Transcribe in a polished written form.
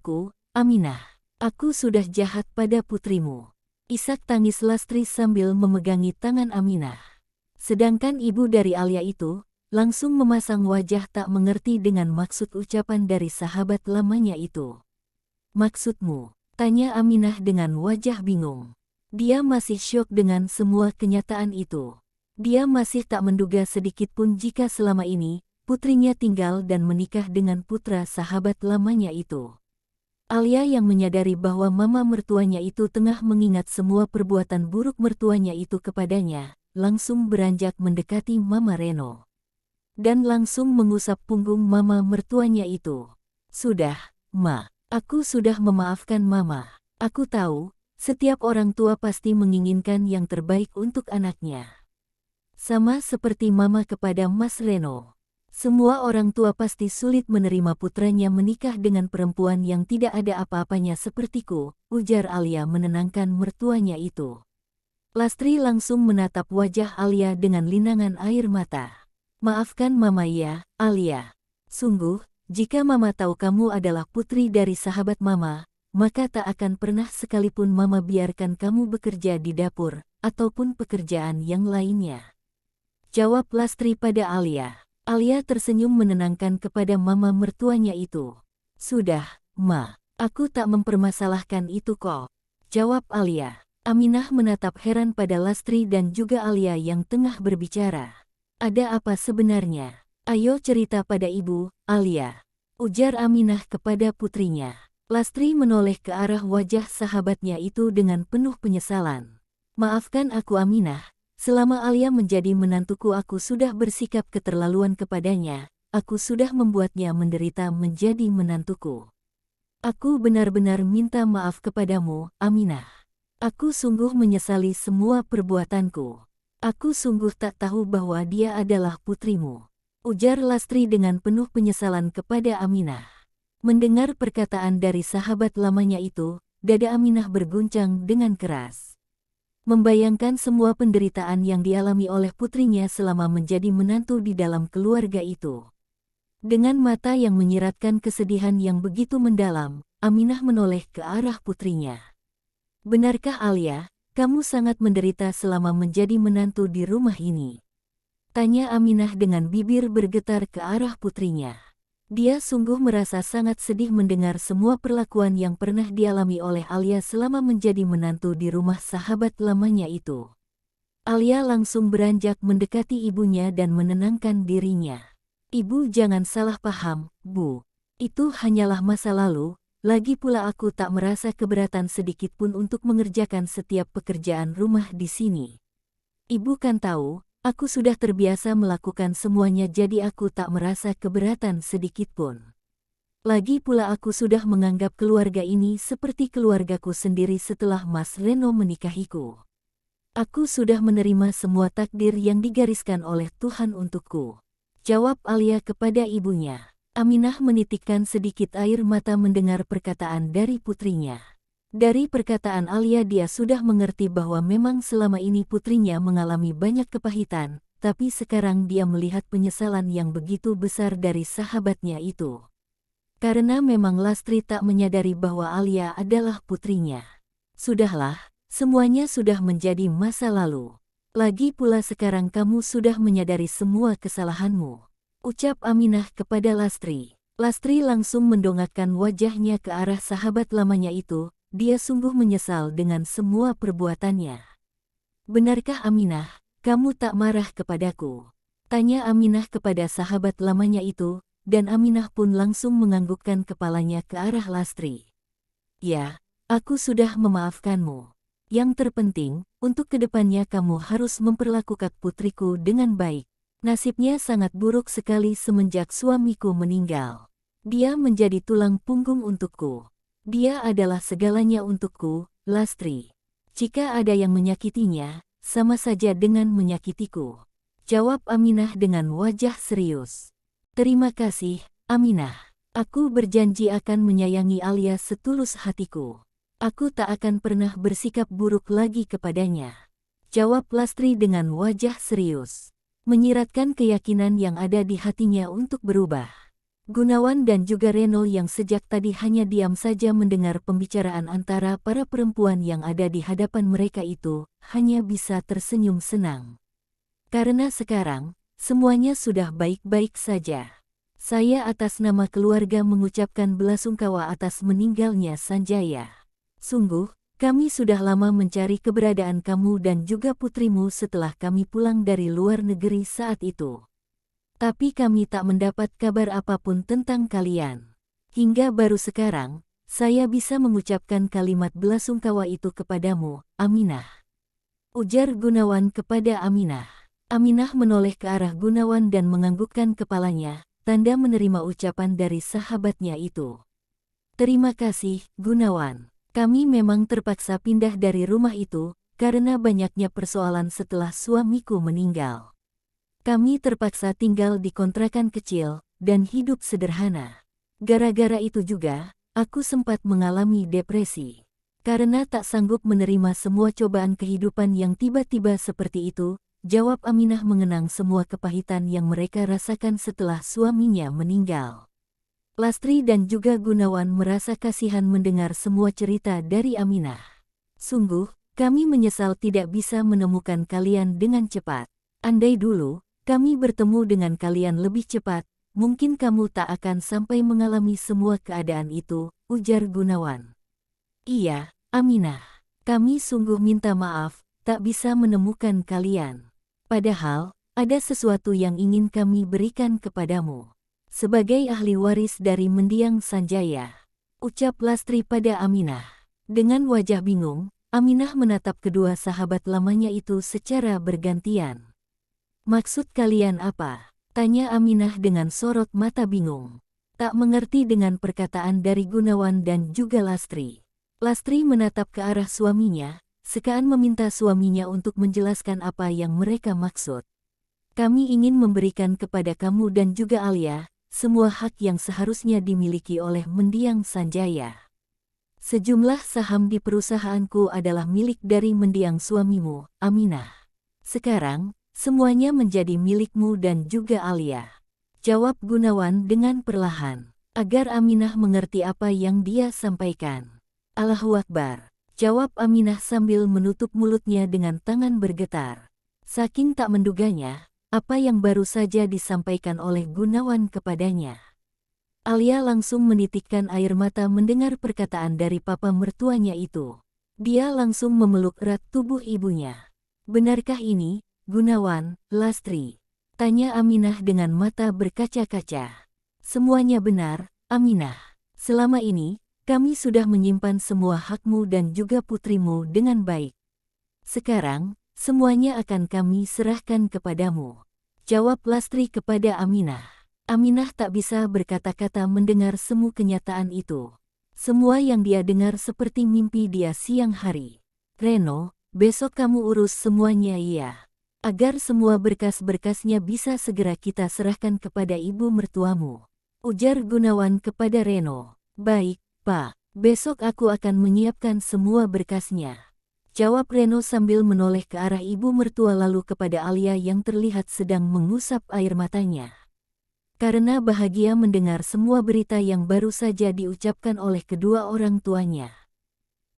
aku, Aminah. Aku sudah jahat pada putrimu. Isak tangis Lastri sambil memegangi tangan Aminah. Sedangkan ibu dari Alia itu langsung memasang wajah tak mengerti dengan maksud ucapan dari sahabat lamanya itu. Maksudmu? Tanya Aminah dengan wajah bingung. Dia masih syok dengan semua kenyataan itu. Dia masih tak menduga sedikitpun jika selama ini putrinya tinggal dan menikah dengan putra sahabat lamanya itu. Alia yang menyadari bahwa mama mertuanya itu tengah mengingat semua perbuatan buruk mertuanya itu kepadanya, langsung beranjak mendekati Mama Reno. Dan langsung mengusap punggung mama mertuanya itu. Sudah, Ma. Aku sudah memaafkan Mama. Aku tahu, setiap orang tua pasti menginginkan yang terbaik untuk anaknya. Sama seperti Mama kepada Mas Reno. Semua orang tua pasti sulit menerima putranya menikah dengan perempuan yang tidak ada apa-apanya sepertiku, ujar Alia menenangkan mertuanya itu. Lastri langsung menatap wajah Alia dengan linangan air mata. Maafkan Mama ya, Alia. Sungguh, jika Mama tahu kamu adalah putri dari sahabat Mama, maka tak akan pernah sekalipun Mama biarkan kamu bekerja di dapur, ataupun pekerjaan yang lainnya. Jawab Lastri pada Alia. Alia tersenyum menenangkan kepada mama mertuanya itu. Sudah, Ma. Aku tak mempermasalahkan itu kok. Jawab Alia. Aminah menatap heran pada Lastri dan juga Alia yang tengah berbicara. Ada apa sebenarnya? Ayo cerita pada ibu, Alia. Ujar Aminah kepada putrinya. Lastri menoleh ke arah wajah sahabatnya itu dengan penuh penyesalan. Maafkan aku Aminah. Selama Alia menjadi menantuku aku sudah bersikap keterlaluan kepadanya, aku sudah membuatnya menderita menjadi menantuku. Aku benar-benar minta maaf kepadamu, Aminah. Aku sungguh menyesali semua perbuatanku. Aku sungguh tak tahu bahwa dia adalah putrimu. Ujar Lastri dengan penuh penyesalan kepada Aminah. Mendengar perkataan dari sahabat lamanya itu, dada Aminah berguncang dengan keras. Membayangkan semua penderitaan yang dialami oleh putrinya selama menjadi menantu di dalam keluarga itu. Dengan mata yang menyiratkan kesedihan yang begitu mendalam, Aminah menoleh ke arah putrinya. Benarkah Alia, kamu sangat menderita selama menjadi menantu di rumah ini? Tanya Aminah dengan bibir bergetar ke arah putrinya. Dia sungguh merasa sangat sedih mendengar semua perlakuan yang pernah dialami oleh Alia selama menjadi menantu di rumah sahabat lamanya itu. Alia langsung beranjak mendekati ibunya dan menenangkan dirinya. Ibu jangan salah paham, Bu. Itu hanyalah masa lalu, lagi pula aku tak merasa keberatan sedikitpun untuk mengerjakan setiap pekerjaan rumah di sini. Ibu kan tahu, aku sudah terbiasa melakukan semuanya jadi aku tak merasa keberatan sedikitpun. Lagi pula aku sudah menganggap keluarga ini seperti keluargaku sendiri setelah Mas Reno menikahiku. Aku sudah menerima semua takdir yang digariskan oleh Tuhan untukku. Jawab Alia kepada ibunya. Aminah menitikkan sedikit air mata mendengar perkataan dari putrinya. Dari perkataan Alia dia sudah mengerti bahwa memang selama ini putrinya mengalami banyak kepahitan, tapi sekarang dia melihat penyesalan yang begitu besar dari sahabatnya itu. Karena memang Lastri tak menyadari bahwa Alia adalah putrinya. Sudahlah, semuanya sudah menjadi masa lalu. Lagi pula sekarang kamu sudah menyadari semua kesalahanmu. Ucap Aminah kepada Lastri. Lastri langsung mendongakkan wajahnya ke arah sahabat lamanya itu. Dia sungguh menyesal dengan semua perbuatannya. Benarkah Aminah, kamu tak marah kepadaku? Tanya Aminah kepada sahabat lamanya itu, dan Aminah pun langsung menganggukkan kepalanya ke arah Lastri. Ya, aku sudah memaafkanmu. Yang terpenting, untuk kedepannya kamu harus memperlakukan putriku dengan baik. Nasibnya sangat buruk sekali semenjak suamiku meninggal. Dia menjadi tulang punggung untukku. Dia adalah segalanya untukku, Lastri. Jika ada yang menyakitinya, sama saja dengan menyakitiku. Jawab Aminah dengan wajah serius. Terima kasih, Aminah. Aku berjanji akan menyayangi Alia setulus hatiku. Aku tak akan pernah bersikap buruk lagi kepadanya. Jawab Lastri dengan wajah serius. Menyiratkan keyakinan yang ada di hatinya untuk berubah. Gunawan dan juga Reno yang sejak tadi hanya diam saja mendengar pembicaraan antara para perempuan yang ada di hadapan mereka itu, hanya bisa tersenyum senang. Karena sekarang, semuanya sudah baik-baik saja. Saya atas nama keluarga mengucapkan belasungkawa atas meninggalnya Sanjaya. Sungguh, kami sudah lama mencari keberadaan kamu dan juga putrimu setelah kami pulang dari luar negeri saat itu. Tapi kami tak mendapat kabar apapun tentang kalian. Hingga baru sekarang, saya bisa mengucapkan kalimat belasungkawa itu kepadamu, Aminah. Ujar Gunawan kepada Aminah. Aminah menoleh ke arah Gunawan dan menganggukkan kepalanya, tanda menerima ucapan dari sahabatnya itu. Terima kasih, Gunawan. Kami memang terpaksa pindah dari rumah itu, karena banyaknya persoalan setelah suamiku meninggal. Kami terpaksa tinggal di kontrakan kecil, dan hidup sederhana. Gara-gara itu juga, aku sempat mengalami depresi. Karena tak sanggup menerima semua cobaan kehidupan yang tiba-tiba seperti itu, jawab Aminah mengenang semua kepahitan yang mereka rasakan setelah suaminya meninggal. Lastri dan juga Gunawan merasa kasihan mendengar semua cerita dari Aminah. Sungguh, kami menyesal tidak bisa menemukan kalian dengan cepat. Andai dulu, kami bertemu dengan kalian lebih cepat, mungkin kamu tak akan sampai mengalami semua keadaan itu, ujar Gunawan. Iya, Aminah. Kami sungguh minta maaf, tak bisa menemukan kalian. Padahal, ada sesuatu yang ingin kami berikan kepadamu. Sebagai ahli waris dari mendiang Sanjaya, ucap Lastri pada Aminah. Dengan wajah bingung, Aminah menatap kedua sahabat lamanya itu secara bergantian. Maksud kalian apa? Tanya Aminah dengan sorot mata bingung. Tak mengerti dengan perkataan dari Gunawan dan juga Lastri. Lastri menatap ke arah suaminya, seakan meminta suaminya untuk menjelaskan apa yang mereka maksud. Kami ingin memberikan kepada kamu dan juga Alia, semua hak yang seharusnya dimiliki oleh mendiang Sanjaya. Sejumlah saham di perusahaanku adalah milik dari mendiang suamimu, Aminah. Sekarang, semuanya menjadi milikmu dan juga Alia. Jawab Gunawan dengan perlahan, agar Aminah mengerti apa yang dia sampaikan. Allahu Akbar, jawab Aminah sambil menutup mulutnya dengan tangan bergetar. Saking tak menduganya, apa yang baru saja disampaikan oleh Gunawan kepadanya. Alia langsung menitikkan air mata mendengar perkataan dari papa mertuanya itu. Dia langsung memeluk erat tubuh ibunya. Benarkah ini, Gunawan, Lastri? Tanya Aminah dengan mata berkaca-kaca. Semuanya benar, Aminah. Selama ini, kami sudah menyimpan semua hakmu dan juga putrimu dengan baik. Sekarang, semuanya akan kami serahkan kepadamu. Jawab Lastri kepada Aminah. Aminah tak bisa berkata-kata mendengar semua kenyataan itu. Semua yang dia dengar seperti mimpi dia siang hari. Reno, besok kamu urus semuanya ya. Agar semua berkas-berkasnya bisa segera kita serahkan kepada ibu mertuamu. Ujar Gunawan kepada Reno. Baik, Pak. Besok aku akan menyiapkan semua berkasnya. Jawab Reno sambil menoleh ke arah ibu mertua lalu kepada Alia yang terlihat sedang mengusap air matanya. Karena bahagia mendengar semua berita yang baru saja diucapkan oleh kedua orang tuanya.